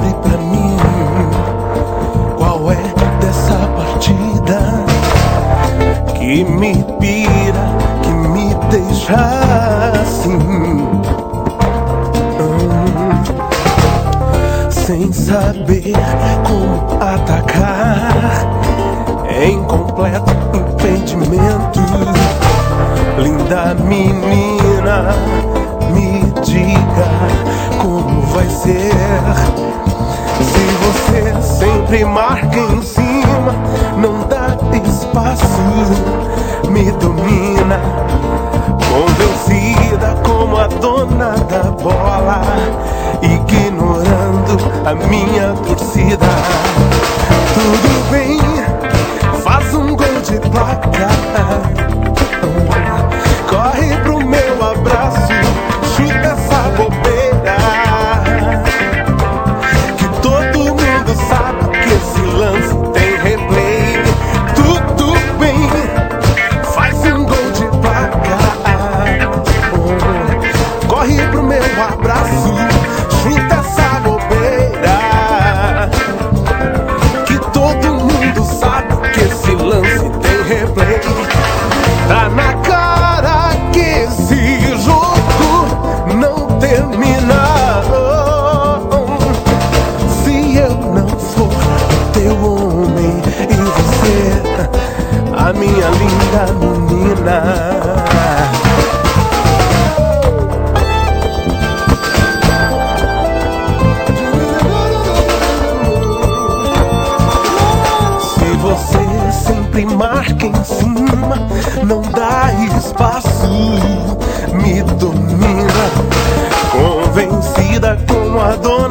abre pra mim. Qual é dessa partida que me pira, que me deixa assim, sem saber como atacar, em completo impedimento? Linda menina, me diga como vai ser. Se você sempre marca em cima, não dá espaço, me domina, convencida como a dona da bola, ignorando a minha torcida. Tudo bem, faz um gol de placa, corre pro meu abraço, chuta essa bobeira, que todo mundo sabe que esse lance tem replay. Tudo bem, faz um gol de placa, corre pro meu abraço, chuta essa bobeira, que todo mundo sabe que esse lance tem replay. Tá na cara que esse jogo não termina. Se eu não for teu homem e você a minha linda menina. Se você sempre marca em cima, não dá espaço, me domina, convencida como a dona